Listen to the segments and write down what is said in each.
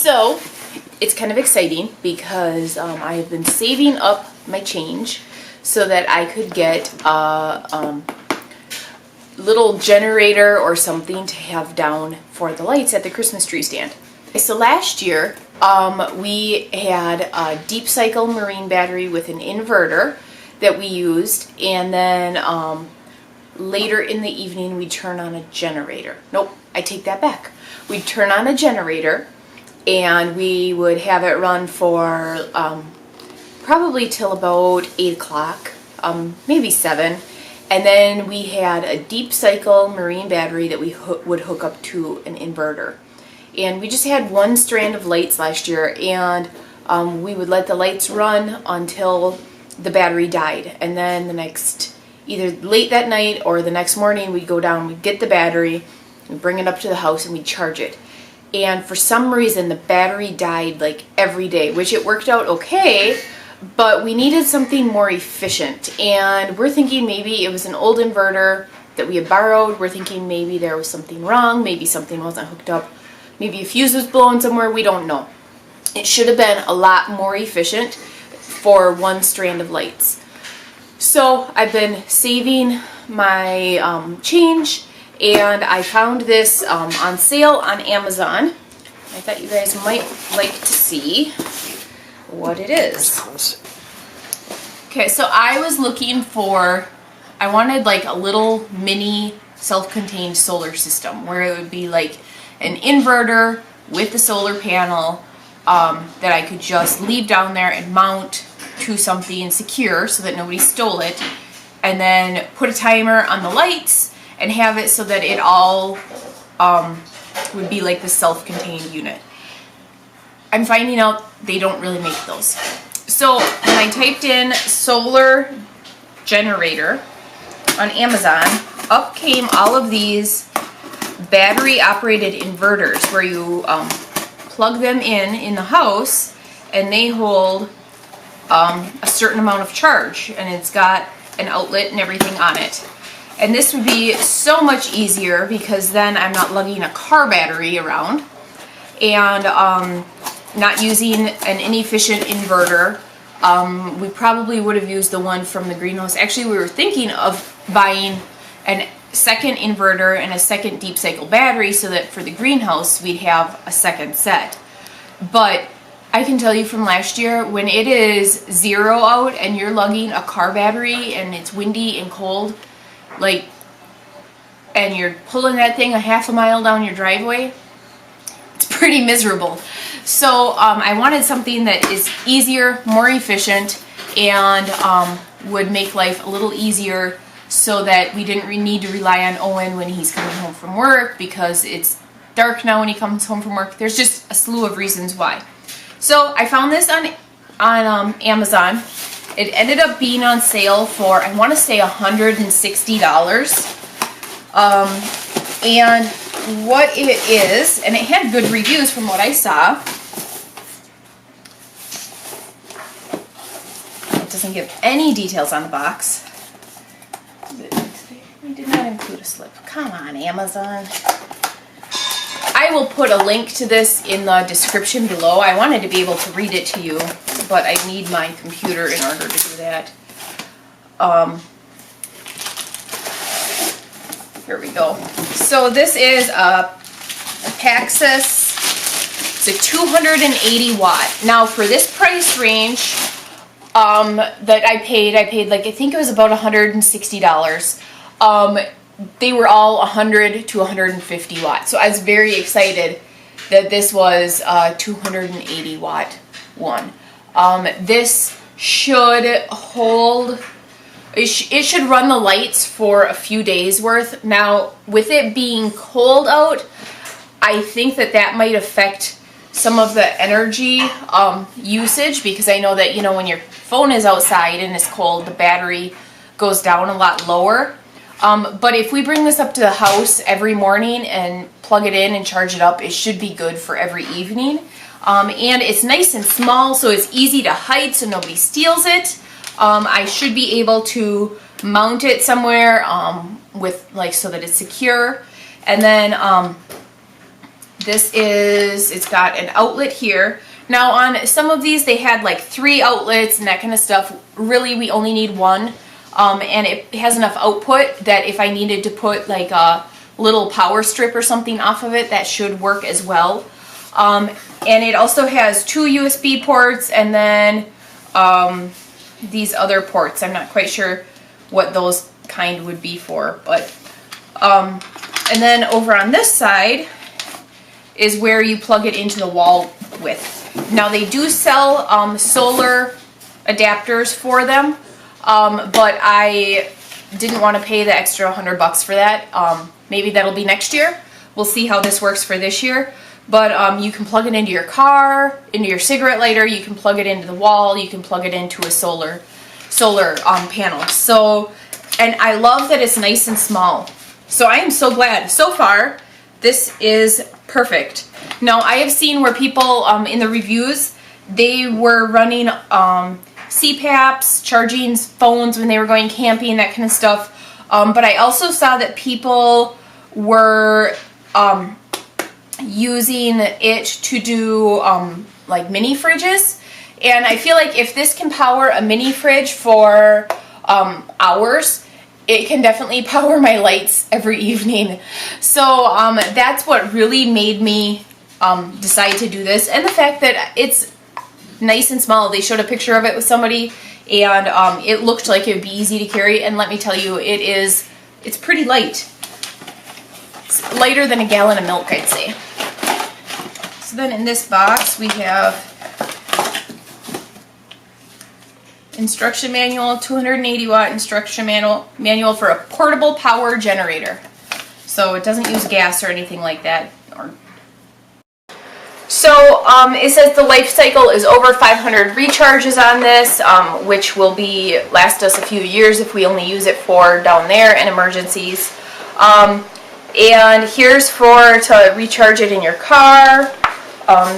So it's kind of exciting because I have been saving up my change so that I could get a little generator or something to have down for the lights at the Christmas tree stand. So last year we had a deep cycle marine battery with an inverter that we used, and then later in the evening we'd turn on a generator. Nope, I take that back. We'd turn on a generator and we would have it run for probably till about 8 o'clock, maybe 7. And then we had a deep cycle marine battery that we would hook up to an inverter. And we just had one strand of lights last year, and we would let the lights run until the battery died. And then the next, either late that night or the next morning, we'd go down, we'd get the battery, we'd bring it up to the house, and we'd charge it. And for some reason, the battery died like every day, which it worked out okay, but we needed something more efficient. And we're thinking maybe it was an old inverter that we had borrowed. We're thinking maybe there was something wrong, maybe something wasn't hooked up, maybe a fuse was blown somewhere, we don't know. It should have been a lot more efficient for one strand of lights. So I've been saving my change, and I found this on sale on Amazon. I thought you guys might like to see what it is. Okay, so I was looking for, I wanted like a little mini self-contained solar system where it would be like an inverter with the solar panel that I could just leave down there and mount to something secure so that nobody stole it, and then put a timer on the lights and have it so that it all would be like the self-contained unit. I'm finding out they don't really make those. So when I typed in solar generator on Amazon, up came all of these battery operated inverters where you plug them in the house, and they hold a certain amount of charge, and it's got an outlet and everything on it. And this would be so much easier because then I'm not lugging a car battery around and not using an inefficient inverter. We probably would have used the one from the greenhouse. Actually, we were thinking of buying a second inverter and a second deep cycle battery so that for the greenhouse we'd have a second set. But I can tell you from last year, when it is 0 out and you're lugging a car battery and it's windy and cold, like, and you're pulling that thing a half a mile down your driveway, it's pretty miserable. So I wanted something that is easier, more efficient, and would make life a little easier so that we didn't need to rely on Owen when he's coming home from work, because it's dark now when he comes home from work. There's just a slew of reasons why. So I found this on Amazon. It ended up being on sale for, I want to say, $160. And what it is, and it had good reviews from what I saw. It doesn't give any details on the box. We did not include a slip. Come on, Amazon. I will put a link to this in the description below. I wanted to be able to read it to you, but I need my computer in order to do that. Here we go. So this is a Paxos. It's a 280 watt. Now for this price range that I paid like, I think it was about $160. They were all 100 to 150 watts. So I was very excited that this was a 280 watt one. This should hold, it should run the lights for a few days worth. Now, with it being cold out, I think that might affect some of the energy usage, because I know that, you know, when your phone is outside and it's cold, the battery goes down a lot lower. But if we bring this up to the house every morning and plug it in and charge it up, it should be good for every evening. And it's nice and small, so it's easy to hide so nobody steals it. I should be able to mount it somewhere with, like, so that it's secure. And then It's got an outlet here. Now on some of these they had like 3 outlets and that kind of stuff. Really we only need 1. And it has enough output that if I needed to put like a little power strip or something off of it, that should work as well. And it also has 2 USB ports and then these other ports. I'm not quite sure what those kind would be for, but and then over on this side is where you plug it into the wall with. Now they do sell solar adapters for them, but I didn't want to pay the extra $100 for that. Maybe that'll be next year. We'll see how this works for this year. But you can plug it into your car, into your cigarette lighter. You can plug it into the wall. You can plug it into a solar panel. So, and I love that it's nice and small. So I am so glad. So far, this is perfect. Now I have seen where people in the reviews, they were running CPAPs, charging phones when they were going camping, that kind of stuff. But I also saw that people were using it to do like mini fridges. And I feel like if this can power a mini fridge for hours, it can definitely power my lights every evening. So that's what really made me decide to do this. And the fact that it's nice and small. They showed a picture of it with somebody and it looked like it would be easy to carry. And let me tell you, it's pretty light. It's lighter than a gallon of milk, I'd say. So then in this box we have instruction manual, 280 watt instruction manual for a portable power generator. So it doesn't use gas or anything like that. So it says the life cycle is over 500 recharges on this, which will last us a few years if we only use it for down there and emergencies. And here's to recharge it in your car.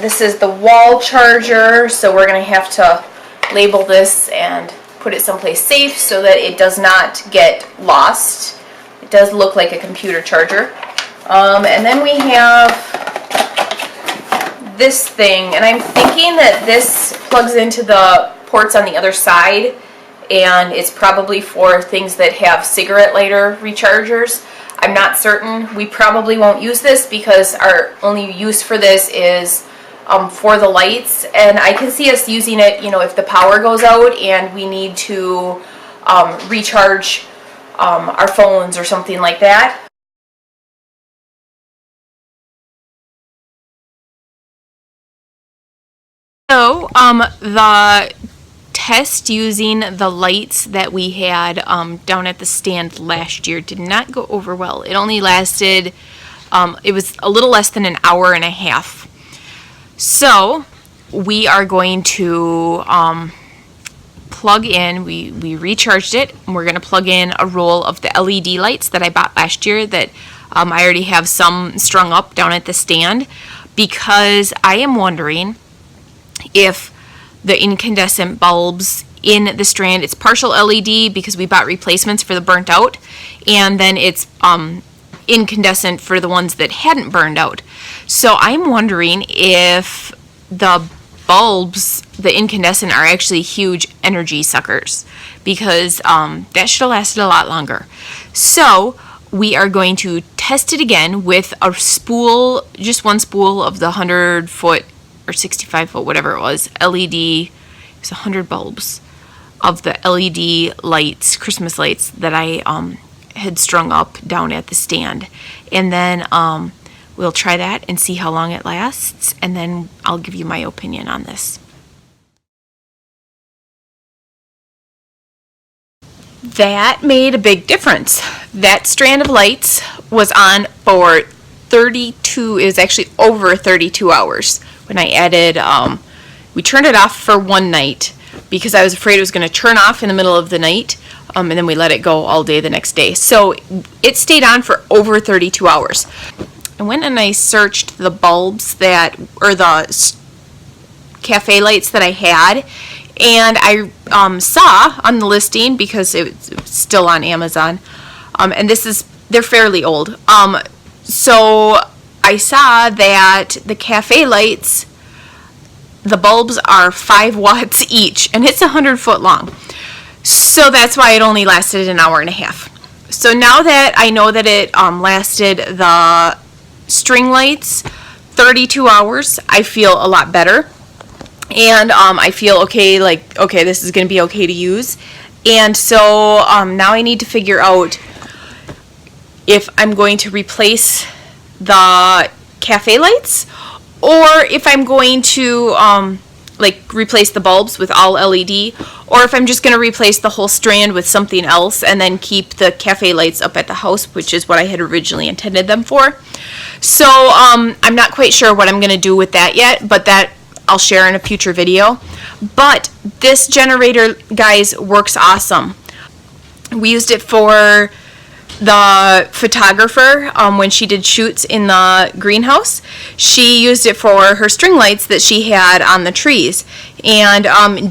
This is the wall charger, so we're going to have to label this and put it someplace safe so that it does not get lost. It does look like a computer charger. And then we have this thing, and I'm thinking that this plugs into the ports on the other side, and it's probably for things that have cigarette lighter rechargers. I'm not certain. We probably won't use this because our only use for this is for the lights, and I can see us using it, you know, if the power goes out and we need to recharge our phones or something like that. So, the test using the lights that we had down at the stand last year did not go over well. It only lasted, it was a little less than an hour and a half. So, we are going to plug in, we recharged it, and we're going to plug in a roll of the LED lights that I bought last year that I already have some strung up down at the stand, because I am wondering if the incandescent bulbs in the strand, it's partial LED because we bought replacements for the burnt out, and then it's incandescent for the ones that hadn't burned out. So I'm wondering if the bulbs, the incandescent, are actually huge energy suckers, because that should have lasted a lot longer. So we are going to test it again with a spool, just one spool of the 100-foot or 65-foot, whatever it was, LED. It was 100 bulbs of the LED lights, Christmas lights, that I had strung up down at the stand. And then we'll try that and see how long it lasts, and then I'll give you my opinion on this. That made a big difference. That strand of lights was on for 32, it was actually over 32 hours. When I added, we turned it off for one night because I was afraid it was going to turn off in the middle of the night, and then we let it go all day the next day. So it stayed on for over 32 hours. I went and I searched the bulbs or the cafe lights that I had, and I saw on the listing, because it's still on Amazon, and they're fairly old. So I saw that the cafe lights, the bulbs are 5 watts each, and it's 100 foot long. So that's why it only lasted an hour and a half. So now that I know that it lasted the string lights 32 hours, I feel a lot better. And I feel okay, like, okay, this is going to be okay to use. And so now I need to figure out if I'm going to replace the cafe lights, or if I'm going to like replace the bulbs with all LED, or if I'm just going to replace the whole strand with something else and then keep the cafe lights up at the house, which is what I had originally intended them for. So I'm not quite sure what I'm going to do with that yet, but that I'll share in a future video. But this generator, guys, works awesome. We used it for the photographer when she did shoots in the greenhouse. She used it for her string lights that she had on the trees, and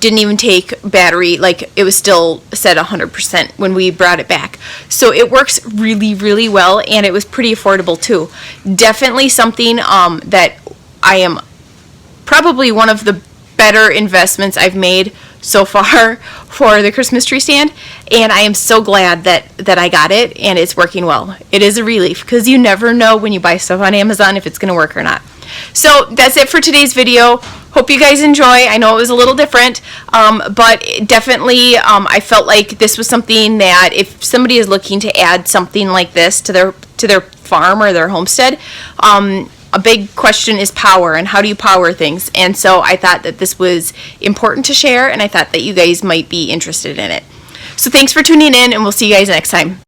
didn't even take battery. Like, it was still set 100% when we brought it back. So it works really, really well, and it was pretty affordable too. Definitely something that I am probably one of the better investments I've made so far for the Christmas tree stand, and I am so glad that I got it and it's working well. It is a relief, because you never know when you buy stuff on Amazon if it's going to work or not. So that's it for today's video. Hope you guys enjoy. I know it was a little different, but definitely I felt like this was something that if somebody is looking to add something like this to their farm or their homestead, a big question is power, and how do you power things? And so I thought that this was important to share, and I thought that you guys might be interested in it. So thanks for tuning in, and we'll see you guys next time.